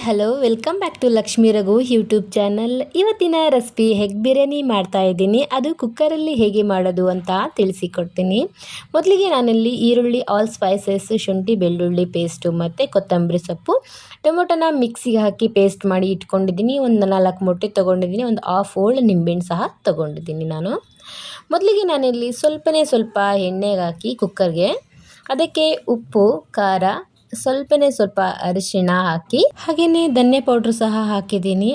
Hello welcome back to Lakshmi Raghu YouTube channel. ಇವತ್ತಿನ recipe egg biryani ಮಾಡ್ತಾ ಇದ್ದೀನಿ. ಅದು ಕುಕ್ಕರಲ್ಲಿ ಹೇಗೆ ಮಾಡೋದು ಅಂತ ತಿಳಿಸಿಕೊಡ್ತೀನಿ. ಮೊದಲಿಗೆ ನಾನಲ್ಲಿ ಈರುಳ್ಳಿ, ಆಲ್ ಸ್ಪೈಸಸ್, ಶುಂಠಿ ಬೆಳ್ಳುಳ್ಳಿ ಪೇಸ್ಟು ಮತ್ತು ಕೊತ್ತಂಬರಿ ಸೊಪ್ಪು, ಟೊಮೊಟೊನ ಮಿಕ್ಸಿಗೆ ಹಾಕಿ ಪೇಸ್ಟ್ ಮಾಡಿ ಇಟ್ಕೊಂಡಿದ್ದೀನಿ. ಒಂದು 4 ಮೊಟ್ಟೆ ತೊಗೊಂಡಿದ್ದೀನಿ. ಒಂದು ಹಾಫ್ ಹೋಳು ನಿಂಬೆಹಣ್ಣು ಸಹ ತೊಗೊಂಡಿದ್ದೀನಿ ನಾನು. ಮೊದಲಿಗೆ ನಾನಿಲ್ಲಿ ಸ್ವಲ್ಪ ಎಣ್ಣೆಗೆ ಹಾಕಿ ಕುಕ್ಕರ್ಗೆ ಅದಕ್ಕೆ ಉಪ್ಪು, ಖಾರ, ಸ್ವಲ್ಪ ಅರಿಶಿಣ ಹಾಕಿ ಹಾಗೆಯೇ ಧನ್ಯ ಪೌಡ್ರ್ ಸಹ ಹಾಕಿದ್ದೀನಿ.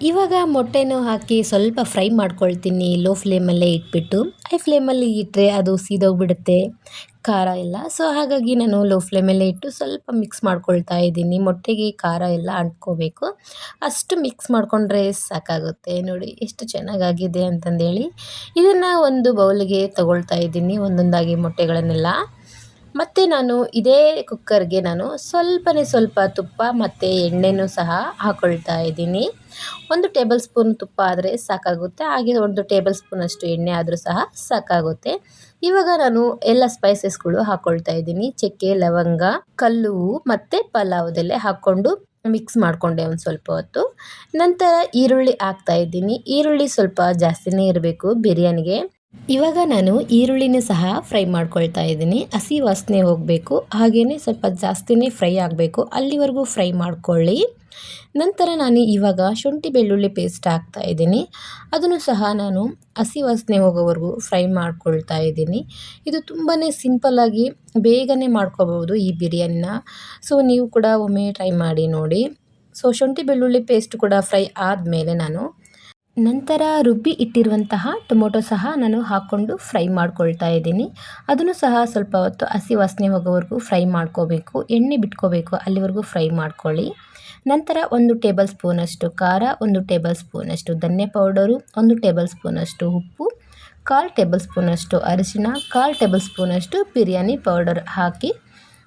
ಇವಾಗ ಮೊಟ್ಟೆನೂ ಹಾಕಿ ಸ್ವಲ್ಪ ಫ್ರೈ ಮಾಡ್ಕೊಳ್ತೀನಿ ಲೋ ಫ್ಲೇಮಲ್ಲೇ ಇಟ್ಬಿಟ್ಟು. ಹೈ ಫ್ಲೇಮಲ್ಲಿ ಇಟ್ಟರೆ ಅದು ಸೀದೋಗ್ಬಿಡುತ್ತೆ ಖಾರ ಎಲ್ಲ. ಸೊ ಹಾಗಾಗಿ ನಾನು ಲೋ ಫ್ಲೇಮಲ್ಲೇ ಇಟ್ಟು ಸ್ವಲ್ಪ ಮಿಕ್ಸ್ ಮಾಡ್ಕೊಳ್ತಾ ಇದ್ದೀನಿ. ಮೊಟ್ಟೆಗೆ ಖಾರ ಎಲ್ಲ ಅಂಟ್ಕೋಬೇಕು, ಅಷ್ಟು ಮಿಕ್ಸ್ ಮಾಡಿಕೊಂಡ್ರೆ ಸಾಕಾಗುತ್ತೆ. ನೋಡಿ ಎಷ್ಟು ಚೆನ್ನಾಗಾಗಿದೆ ಅಂತಂದೇಳಿ. ಇದನ್ನು ಒಂದು ಬೌಲಿಗೆ ತಗೊಳ್ತಾ ಇದ್ದೀನಿ ಒಂದೊಂದಾಗಿ ಮೊಟ್ಟೆಗಳನ್ನೆಲ್ಲ. ಮತ್ತು ನಾನು ಇದೇ ಕುಕ್ಕರ್ಗೆ ಸ್ವಲ್ಪ ತುಪ್ಪ ಮತ್ತು ಎಣ್ಣೆನೂ ಸಹ ಹಾಕ್ಕೊಳ್ತಾ ಇದ್ದೀನಿ. 1 ಟೇಬಲ್ ಸ್ಪೂನ್ ತುಪ್ಪ ಆದರೆ ಸಾಕಾಗುತ್ತೆ, ಹಾಗೆ 1 ಟೇಬಲ್ ಸ್ಪೂನಷ್ಟು ಎಣ್ಣೆ ಆದರೂ ಸಹ ಸಾಕಾಗುತ್ತೆ. ಇವಾಗ ನಾನು ಎಲ್ಲ ಸ್ಪೈಸಸ್ಗಳು ಹಾಕ್ಕೊಳ್ತಾ ಇದ್ದೀನಿ. ಚಕ್ಕೆ, ಲವಂಗ, ಕಲ್ಲು ಮತ್ತು ಪಲಾವ್ದ ಎಲೆ ಹಾಕ್ಕೊಂಡು ಮಿಕ್ಸ್ ಮಾಡಿಕೊಂಡೆ ಒಂದು ಸ್ವಲ್ಪ ಹೊತ್ತು. ನಂತರ ಈರುಳ್ಳಿ ಹಾಕ್ತಾ ಇದ್ದೀನಿ. ಈರುಳ್ಳಿ ಸ್ವಲ್ಪ ಜಾಸ್ತಿನೇ ಇರಬೇಕು ಬಿರಿಯಾನಿಗೆ. ಇವಾಗ ನಾನು ಈರುಳ್ಳಿನೂ ಸಹ ಫ್ರೈ ಮಾಡ್ಕೊಳ್ತಾ ಇದ್ದೀನಿ. ಹಸಿ ವಾಸನೆ ಹೋಗಬೇಕು, ಹಾಗೆಯೇ ಸ್ವಲ್ಪ ಜಾಸ್ತಿನೇ ಫ್ರೈ ಆಗಬೇಕು, ಅಲ್ಲಿವರೆಗೂ ಫ್ರೈ ಮಾಡ್ಕೊಳ್ಳಿ. ನಂತರ ನಾನು ಇವಾಗ ಶುಂಠಿ ಬೆಳ್ಳುಳ್ಳಿ ಪೇಸ್ಟ್ ಹಾಕ್ತಾ ಇದ್ದೀನಿ. ಅದನ್ನು ಸಹ ನಾನು ಹಸಿ ವಾಸನೆ ಹೋಗೋವರೆಗೂ ಫ್ರೈ ಮಾಡ್ಕೊಳ್ತಾ ಇದ್ದೀನಿ. ಇದು ತುಂಬಾ ಸಿಂಪಲ್ಲಾಗಿ ಬೇಗನೆ ಮಾಡ್ಕೋಬೋದು ಈ ಬಿರಿಯಾನಿನ. ಸೊ ನೀವು ಕೂಡ ಒಮ್ಮೆ ಟ್ರೈ ಮಾಡಿ ನೋಡಿ. ಸೊ ಶುಂಠಿ ಬೆಳ್ಳುಳ್ಳಿ ಪೇಸ್ಟ್ ಕೂಡ ಫ್ರೈ ಆದಮೇಲೆ ನಂತರ ರುಬ್ಬಿ ಇಟ್ಟಿರುವಂತಹ ಟೊಮೊಟೊ ಸಹ ನಾನು ಹಾಕ್ಕೊಂಡು ಫ್ರೈ ಮಾಡ್ಕೊಳ್ತಾ ಇದ್ದೀನಿ. ಅದನ್ನು ಸಹ ಸ್ವಲ್ಪ ಹೊತ್ತು ಹಸಿ ವಾಸನೆ ಹೋಗೋವರೆಗೂ ಫ್ರೈ ಮಾಡ್ಕೋಬೇಕು, ಎಣ್ಣೆ ಬಿಟ್ಕೋಬೇಕು, ಅಲ್ಲಿವರೆಗೂ ಫ್ರೈ ಮಾಡ್ಕೊಳ್ಳಿ. ನಂತರ 1 ಟೇಬಲ್ ಸ್ಪೂನಷ್ಟು ಖಾರ, 1 ಟೇಬಲ್ ಸ್ಪೂನಷ್ಟು ಧನ್ಯ ಪೌಡರು, 1 ಟೇಬಲ್ ಸ್ಪೂನಷ್ಟು ಉಪ್ಪು, 1/4 ಟೇಬಲ್ ಸ್ಪೂನಷ್ಟು ಅರಿಶಿಣ, 1/4 ಟೇಬಲ್ ಸ್ಪೂನಷ್ಟು ಬಿರಿಯಾನಿ ಪೌಡರ್ ಹಾಕಿ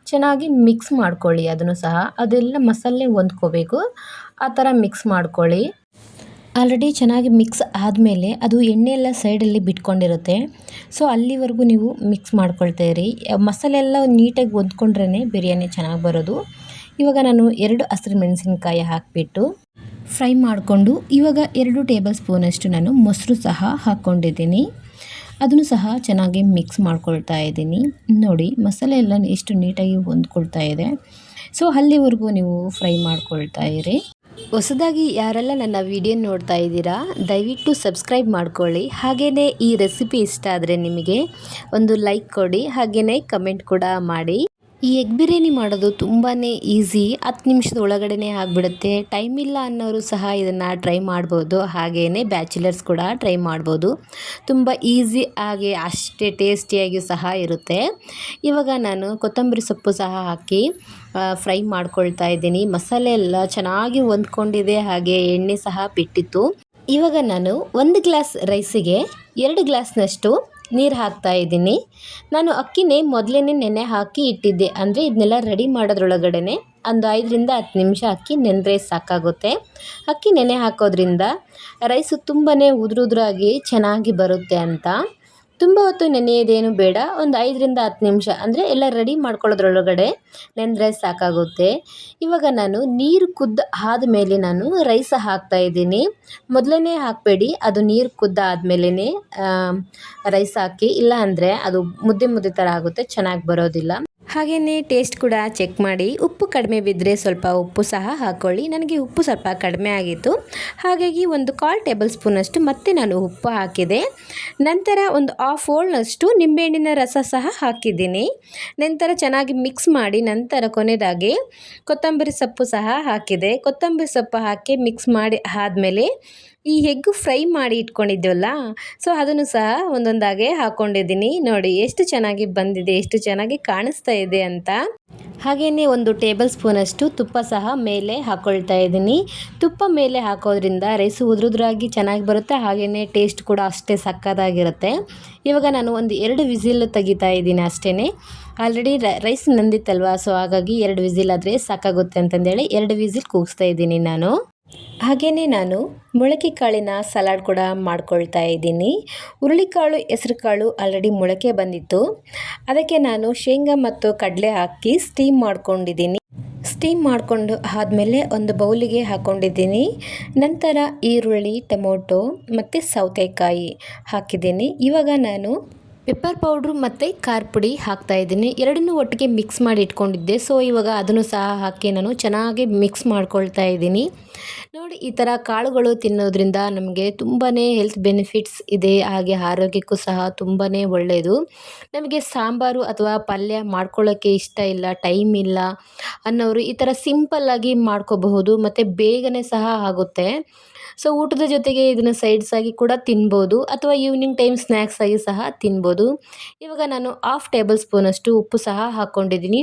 ಚೆನ್ನಾಗಿ ಮಿಕ್ಸ್ ಮಾಡ್ಕೊಳ್ಳಿ. ಅದನ್ನು ಸಹ ಅದೆಲ್ಲ ಮಸಾಲೆ ಹೊಂದ್ಕೋಬೇಕು, ಆ ಥರ ಮಿಕ್ಸ್ ಮಾಡ್ಕೊಳ್ಳಿ. ಆಲ್ರೆಡಿ ಚೆನ್ನಾಗಿ ಮಿಕ್ಸ್ ಆದಮೇಲೆ ಅದು ಎಣ್ಣೆ ಎಲ್ಲ ಸೈಡಲ್ಲಿ ಬಿಟ್ಕೊಂಡಿರುತ್ತೆ. ಸೊ ಅಲ್ಲಿವರೆಗೂ ನೀವು ಮಿಕ್ಸ್ ಮಾಡ್ಕೊಳ್ತಾ ಇರಿ. ಮಸಾಲೆ ಎಲ್ಲ ನೀಟಾಗಿ ಹೊಂದ್ಕೊಂಡ್ರೇ ಬಿರಿಯಾನಿ ಚೆನ್ನಾಗಿ ಬರೋದು. ಇವಾಗ ನಾನು 2 ಹಸಿರು ಮೆಣಸಿನ್ಕಾಯಿ ಹಾಕಿಬಿಟ್ಟು ಫ್ರೈ ಮಾಡಿಕೊಂಡು ಇವಾಗ 2 ಟೇಬಲ್ ಸ್ಪೂನಷ್ಟು ನಾನು ಮೊಸರು ಸಹ ಹಾಕ್ಕೊಂಡಿದ್ದೀನಿ. ಅದನ್ನು ಸಹ ಚೆನ್ನಾಗಿ ಮಿಕ್ಸ್ ಮಾಡ್ಕೊಳ್ತಾ ಇದ್ದೀನಿ. ನೋಡಿ ಮಸಾಲೆ ಎಲ್ಲ ಎಷ್ಟು ನೀಟಾಗಿ ಹೊಂದ್ಕೊಳ್ತಾ ಇದೆ. ಸೊ ಅಲ್ಲಿವರೆಗೂ ನೀವು ಫ್ರೈ ಮಾಡ್ಕೊಳ್ತಾ ಇರಿ. ಹೊಸದಾಗಿ ಯಾರೆಲ್ಲ ನನ್ನ ವಿಡಿಯೋ ನೋಡ್ತಾ ಇದ್ದೀರಾ ದಯವಿಟ್ಟು ಸಬ್ಸ್ಕ್ರೈಬ್ ಮಾಡ್ಕೊಳ್ಳಿ. ಹಾಗೆಯೇ ಈ ರೆಸಿಪಿ ಇಷ್ಟ ಆದರೆ ನಿಮಗೆ ಒಂದು ಲೈಕ್ ಕೊಡಿ, ಹಾಗೆಯೇ ಕಮೆಂಟ್ ಕೂಡ ಮಾಡಿ. ಈ ಎಗ್ ಬಿರಿಯಾನಿ ಮಾಡೋದು ತುಂಬಾ ಈಸಿ, 10 ನಿಮಿಷದ ಒಳಗಡೆ ಆಗಿಬಿಡುತ್ತೆ. ಟೈಮ್ ಇಲ್ಲ ಅನ್ನೋರು ಸಹ ಇದನ್ನು ಟ್ರೈ ಮಾಡ್ಬೋದು, ಹಾಗೆಯೇ ಬ್ಯಾಚುಲರ್ಸ್ ಕೂಡ ಟ್ರೈ ಮಾಡ್ಬೋದು. ತುಂಬ ಈಸಿ ಹಾಗೆ ಅಷ್ಟೇ ಟೇಸ್ಟಿಯಾಗಿ ಸಹ ಇರುತ್ತೆ. ಇವಾಗ ನಾನು ಕೊತ್ತಂಬರಿ ಸೊಪ್ಪು ಸಹ ಹಾಕಿ ಫ್ರೈ ಮಾಡ್ಕೊಳ್ತಾ ಇದ್ದೀನಿ. ಮಸಾಲೆ ಎಲ್ಲ ಚೆನ್ನಾಗಿ ಹೊಂದ್ಕೊಂಡಿದೆ, ಹಾಗೆ ಎಣ್ಣೆ ಸಹ ಬಿಟ್ಟಿತ್ತು. ಇವಾಗ ನಾನು 1 ಗ್ಲಾಸ್ ರೈಸಿಗೆ 2 ಗ್ಲಾಸ್ನಷ್ಟು ನೀರು ಹಾಕ್ತಾ ಇದ್ದೀನಿ. ನಾನು ಅಕ್ಕಿನೇ ಮೊದಲೇ ನೆನೆ ಹಾಕಿ ಇಟ್ಟಿದ್ದೆ, ಅಂದರೆ ಇದನ್ನೆಲ್ಲ ರೆಡಿ ಮಾಡೋದ್ರೊಳಗಡೆ ಒಂದು 5ರಿಂದ 10 ನಿಮಿಷ ಅಕ್ಕಿ ನೆನೆದ್ರೆ ಸಾಕಾಗುತ್ತೆ. ಅಕ್ಕಿ ನೆನೆ ಹಾಕೋದ್ರಿಂದ ರೈಸು ತುಂಬಾ ಉದುರಾಗಿ ಚೆನ್ನಾಗಿ ಬರುತ್ತೆ ಅಂತ. ತುಂಬ ಹೊತ್ತು ನೆನೆಯೋದೇನು ಬೇಡ, ಒಂದು 5ರಿಂದ 10 ನಿಮಿಷ ಅಂದರೆ ಎಲ್ಲ ರೆಡಿ ಮಾಡ್ಕೊಳ್ಳೋದ್ರೊಳಗಡೆ ನೆನೆದ್ರೆ ಸಾಕಾಗುತ್ತೆ. ಇವಾಗ ನಾನು ನೀರು ಕುದ್ದು ಆದಮೇಲೆ ನಾನು ರೈಸ್ ಹಾಕ್ತಾ ಇದ್ದೀನಿ. ಮೊದಲೇ ಹಾಕಬೇಡಿ, ಅದು ನೀರು ಕುದ್ದು ಆದಮೇಲೆ ರೈಸ್ ಹಾಕಿ, ಇಲ್ಲ ಅಂದರೆ ಅದು ಮುದ್ದೆ ಥರ ಆಗುತ್ತೆ, ಚೆನ್ನಾಗಿ ಬರೋದಿಲ್ಲ. ಹಾಗೆಯೇ ಟೇಸ್ಟ್ ಕೂಡ ಚೆಕ್ ಮಾಡಿ, ಉಪ್ಪು ಕಡಿಮೆ ಬಿದ್ದರೆ ಸ್ವಲ್ಪ ಉಪ್ಪು ಸಹ ಹಾಕ್ಕೊಳ್ಳಿ. ನನಗೆ ಉಪ್ಪು ಸ್ವಲ್ಪ ಕಡಿಮೆ ಆಗಿತ್ತು, ಹಾಗಾಗಿ 1/4 ಟೇಬಲ್ ಸ್ಪೂನಷ್ಟು ಮತ್ತೆ ನಾನು ಉಪ್ಪು ಹಾಕಿದೆ. ನಂತರ ಒಂದು ಹಾಫ್ ಹೋಳಷ್ಟು ನಿಂಬೆಹಣ್ಣಿನ ರಸ ಸಹ ಹಾಕಿದ್ದೀನಿ. ನಂತರ ಚೆನ್ನಾಗಿ ಮಿಕ್ಸ್ ಮಾಡಿ ನಂತರ ಕೊನೆಯದಾಗಿ ಕೊತ್ತಂಬರಿ ಸೊಪ್ಪು ಸಹ ಹಾಕಿದೆ. ಕೊತ್ತಂಬರಿ ಸೊಪ್ಪು ಹಾಕಿ ಮಿಕ್ಸ್ ಮಾಡಿ ಆದಮೇಲೆ ಈ ಎಗ್ಗು ಫ್ರೈ ಮಾಡಿ ಇಟ್ಕೊಂಡಿದ್ದೀವಲ್ಲ, ಸೊ ಅದನ್ನು ಸಹ ಒಂದೊಂದಾಗೆ ಹಾಕ್ಕೊಂಡಿದ್ದೀನಿ. ನೋಡಿ ಎಷ್ಟು ಚೆನ್ನಾಗಿ ಬಂದಿದೆ, ಎಷ್ಟು ಚೆನ್ನಾಗಿ ಕಾಣಿಸ್ತಾ ಇದೆ ಅಂತ. ಹಾಗೆಯೇ 1 ಟೇಬಲ್ ಸ್ಪೂನಷ್ಟು ತುಪ್ಪ ಸಹ ಮೇಲೆ ಹಾಕ್ಕೊಳ್ತಾ ಇದ್ದೀನಿ. ತುಪ್ಪ ಮೇಲೆ ಹಾಕೋದ್ರಿಂದ ರೈಸು ಉದುರಾಗಿ ಚೆನ್ನಾಗಿ ಬರುತ್ತೆ, ಹಾಗೆಯೇ ಟೇಸ್ಟ್ ಕೂಡ ಅಷ್ಟೇ ಸಕ್ಕತ್ತಾಗಿರುತ್ತೆ. ಇವಾಗ ನಾನು ಒಂದು 2 ವಿಸಿಲ್ ತೆಗಿತಾ ಇದ್ದೀನಿ ಅಷ್ಟೇ. ಆಲ್ರೆಡಿ ರೈಸ್ ನೆಂದಿತ್ತಲ್ವ, ಸೊ ಹಾಗಾಗಿ 2 ವಿಸಿಲ್ ಆದರೆ ಸಾಕಾಗುತ್ತೆ ಅಂತಂದೇಳಿ 2 ವಿಸಿಲ್ ಕೂಗಿಸ್ತಾ ಇದ್ದೀನಿ ನಾನು. ಹಾಗೆಯೇ ನಾನು ಮೊಳಕೆ ಕಾಳಿನ ಸಲಾಡ್ ಕೂಡ ಮಾಡ್ಕೊಳ್ತಾ ಇದ್ದೀನಿ. ಹುರುಳಿಕಾಳು, ಹೆಸರುಕಾಳು ಆಲ್ರೆಡಿ ಮೊಳಕೆ ಬಂದಿತ್ತು, ಅದಕ್ಕೆ ನಾನು ಶೇಂಗಾ ಮತ್ತು ಕಡಲೆ ಹಾಕಿ ಸ್ಟೀಮ್ ಮಾಡ್ಕೊಂಡಿದ್ದೀನಿ. ಸ್ಟೀಮ್ ಮಾಡಿಕೊಂಡು ಆದಮೇಲೆ ಒಂದು ಬೌಲಿಗೆ ಹಾಕ್ಕೊಂಡಿದ್ದೀನಿ. ನಂತರ ಈರುಳ್ಳಿ, ಟೊಮೊಟೊ ಮತ್ತು ಸೌತೆಕಾಯಿ ಹಾಕಿದ್ದೀನಿ. ಇವಾಗ ನಾನು ಪೆಪ್ಪರ್ ಪೌಡ್ರು ಮತ್ತು ಖಾರ ಪುಡಿ ಹಾಕ್ತಾಯಿದ್ದೀನಿ. ಎರಡನ್ನೂ ಒಟ್ಟಿಗೆ ಮಿಕ್ಸ್ ಮಾಡಿ ಇಟ್ಕೊಂಡಿದ್ದೆ. ಸೊ ಇವಾಗ ಅದನ್ನು ಸಹ ಹಾಕಿ ನಾನು ಚೆನ್ನಾಗಿ ಮಿಕ್ಸ್ ಮಾಡ್ಕೊಳ್ತಾ ಇದ್ದೀನಿ. ನೋಡಿ, ಈ ಥರ ಕಾಳುಗಳು ತಿನ್ನೋದ್ರಿಂದ ನಮಗೆ ತುಂಬಾ ಹೆಲ್ತ್ ಬೆನಿಫಿಟ್ಸ್ ಇದೆ. ಹಾಗೆ ಆರೋಗ್ಯಕ್ಕೂ ಸಹ ತುಂಬಾ ಒಳ್ಳೆಯದು. ನಮಗೆ ಸಾಂಬಾರು ಅಥವಾ ಪಲ್ಯ ಮಾಡ್ಕೊಳ್ಳೋಕ್ಕೆ ಇಷ್ಟ ಇಲ್ಲ, ಟೈಮ್ ಇಲ್ಲ ಅನ್ನೋರು ಈ ಥರ ಸಿಂಪಲ್ಲಾಗಿ ಮಾಡ್ಕೋಬಹುದು ಮತ್ತು ಬೇಗನೆ ಸಹ ಆಗುತ್ತೆ. ಸೊ ಊಟದ ಜೊತೆಗೆ ಇದನ್ನು ಸೈಡ್ಸ್ ಆಗಿ ಕೂಡ ತಿನ್ಬೋದು ಅಥವಾ ಈವ್ನಿಂಗ್ ಟೈಮ್ ಸ್ನ್ಯಾಕ್ಸ್ ಆಗಿ ಸಹ ತಿನ್ಬೋದು. ಇವಾಗ ನಾನು 1/2 ಟೇಬಲ್ ಸ್ಪೂನಷ್ಟು ಉಪ್ಪು ಸಹ ಹಾಕ್ಕೊಂಡಿದ್ದೀನಿ.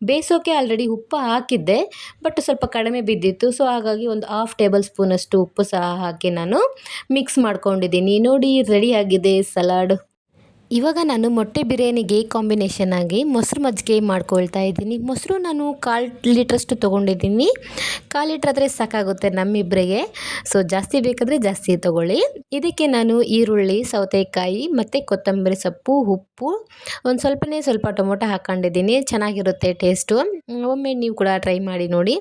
ಬೇಯಿಸೋಕೆ ಆಲ್ರೆಡಿ ಉಪ್ಪು ಹಾಕಿದ್ದೆ, ಬಟ್ ಸ್ವಲ್ಪ ಕಡಿಮೆ ಬಿದ್ದಿತ್ತು. ಸೊ ಹಾಗಾಗಿ ಒಂದು 1/2 ಟೇಬಲ್ ಸ್ಪೂನಷ್ಟು ಉಪ್ಪು ಸಹ ಹಾಕಿ ನಾನು ಮಿಕ್ಸ್ ಮಾಡ್ಕೊಂಡಿದ್ದೀನಿ. ನೋಡಿ, ರೆಡಿಯಾಗಿದೆ ಸಲಾಡ್. ಇವಾಗ ನಾನು ಮೊಟ್ಟೆ ಬಿರಿಯಾನಿಗೆ ಕಾಂಬಿನೇಷನ್ ಆಗಿ ಮೊಸರು ಮಜ್ಜಿಗೆ ಮಾಡ್ಕೊಳ್ತಾ ಇದ್ದೀನಿ. ಮೊಸರು ನಾನು 1/4 ಲೀಟ್ರಷ್ಟು ತೊಗೊಂಡಿದ್ದೀನಿ. 1/4 ಲೀಟ್ರ್ ಆದರೆ ಸಾಕಾಗುತ್ತೆ ನಮ್ಮಿಬ್ಬರಿಗೆ. ಸೊ ಜಾಸ್ತಿ ಬೇಕಾದರೆ ಜಾಸ್ತಿ ತೊಗೊಳ್ಳಿ. ಇದಕ್ಕೆ ನಾನು ಈರುಳ್ಳಿ, ಸೌತೆಕಾಯಿ ಮತ್ತು ಕೊತ್ತಂಬರಿ ಸೊಪ್ಪು, ಉಪ್ಪು, ಒಂದು ಸ್ವಲ್ಪ ಟೊಮೊಟೊ ಹಾಕ್ಕೊಂಡಿದ್ದೀನಿ. ಚೆನ್ನಾಗಿರುತ್ತೆ ಟೇಸ್ಟು. ಒಮ್ಮೆ ನೀವು ಕೂಡ ಟ್ರೈ ಮಾಡಿ ನೋಡಿ.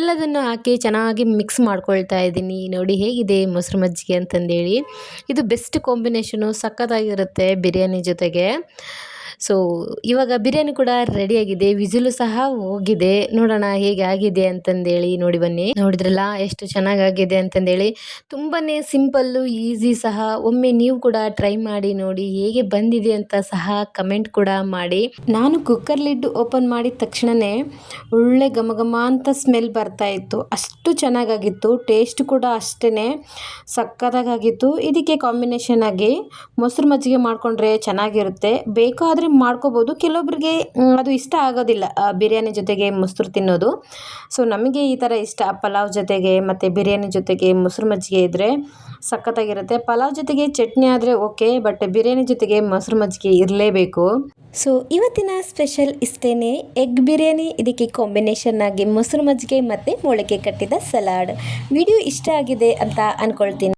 ಎಲ್ಲದನ್ನು ಹಾಕಿ ಚೆನ್ನಾಗಿ ಮಿಕ್ಸ್ ಮಾಡ್ಕೊಳ್ತಾ ಇದ್ದೀನಿ. ನೋಡಿ ಹೇಗಿದೆ ಮೊಸರು ಮಜ್ಜಿಗೆ ಅಂತಂದೇಳಿ. ಇದು ಬೆಸ್ಟ್ ಕಾಂಬಿನೇಷನು, ಸಖತ್ತಾಗಿರುತ್ತೆ ಬಿರಿಯಾನಿ ಜೊತೆಗೆ. ಸೊ ಇವಾಗ ಬಿರಿಯಾನಿ ಕೂಡ ರೆಡಿಯಾಗಿದೆ, ವಿಸಿಲು ಸಹ ಹೋಗಿದೆ. ನೋಡೋಣ ಹೇಗೆ ಆಗಿದೆ ಅಂತಂದೇಳಿ. ನೋಡಿ ಬನ್ನಿ, ನೋಡಿದ್ರಲ್ಲ ಎಷ್ಟು ಚೆನ್ನಾಗಾಗಿದೆ ಅಂತಂದೇಳಿ. ತುಂಬಾ ಸಿಂಪಲ್ಲು, ಈಸಿ ಸಹ. ಒಮ್ಮೆ ನೀವು ಕೂಡ ಟ್ರೈ ಮಾಡಿ ನೋಡಿ, ಹೇಗೆ ಬಂದಿದೆ ಅಂತ ಸಹ ಕಮೆಂಟ್ ಕೂಡ ಮಾಡಿ. ನಾನು ಕುಕ್ಕರ್ ಲಿಡ್ ಓಪನ್ ಮಾಡಿದ ತಕ್ಷಣವೇ ಒಳ್ಳೆ ಘಮ ಘಮ ಅಂತ ಸ್ಮೆಲ್ ಬರ್ತಾ ಇತ್ತು. ಅಷ್ಟು ಚೆನ್ನಾಗಾಗಿತ್ತು. ಟೇಸ್ಟ್ ಕೂಡ ಅಷ್ಟೇ ಸಕ್ಕತ್ತಾಗಿತ್ತು. ಇದಕ್ಕೆ ಕಾಂಬಿನೇಷನ್ ಆಗಿ ಮೊಸರು ಮಜ್ಜಿಗೆ ಮಾಡಿಕೊಂಡ್ರೆ ಚೆನ್ನಾಗಿರುತ್ತೆ. ಬೇಕಾದರೆ ಮಾಡ್ಕೋಬೋದು. ಕೆಲವೊಬ್ರಿಗೆ ಅದು ಇಷ್ಟ ಆಗೋದಿಲ್ಲ, ಬಿರಿಯಾನಿ ಜೊತೆಗೆ ಮೊಸರು ತಿನ್ನೋದು. ಸೊ ನಮಗೆ ಈ ಥರ ಇಷ್ಟ. ಪಲಾವ್ ಜೊತೆಗೆ ಮತ್ತು ಬಿರಿಯಾನಿ ಜೊತೆಗೆ ಮೊಸರು ಮಜ್ಜಿಗೆ ಇದ್ದರೆ ಸಖತ್ತಾಗಿರುತ್ತೆ. ಪಲಾವ್ ಜೊತೆಗೆ ಚಟ್ನಿ ಆದರೆ ಓಕೆ, ಬಟ್ ಬಿರಿಯಾನಿ ಜೊತೆಗೆ ಮೊಸರು ಮಜ್ಜಿಗೆ ಇರಲೇಬೇಕು. ಸೊ ಇವತ್ತಿನ ಸ್ಪೆಷಲ್ ಇಷ್ಟೇ, ಎಗ್ ಬಿರಿಯಾನಿ. ಇದಕ್ಕೆ ಕಾಂಬಿನೇಷನ್ ಆಗಿ ಮೊಸರು ಮಜ್ಜಿಗೆ ಮತ್ತು ಮೊಳಕೆ ಕಟ್ಟಿದ ಸಲಾಡ್. ವಿಡಿಯೋ ಇಷ್ಟ ಆಗಿದೆ ಅಂತ ಅಂದ್ಕೊಳ್ತೀನಿ.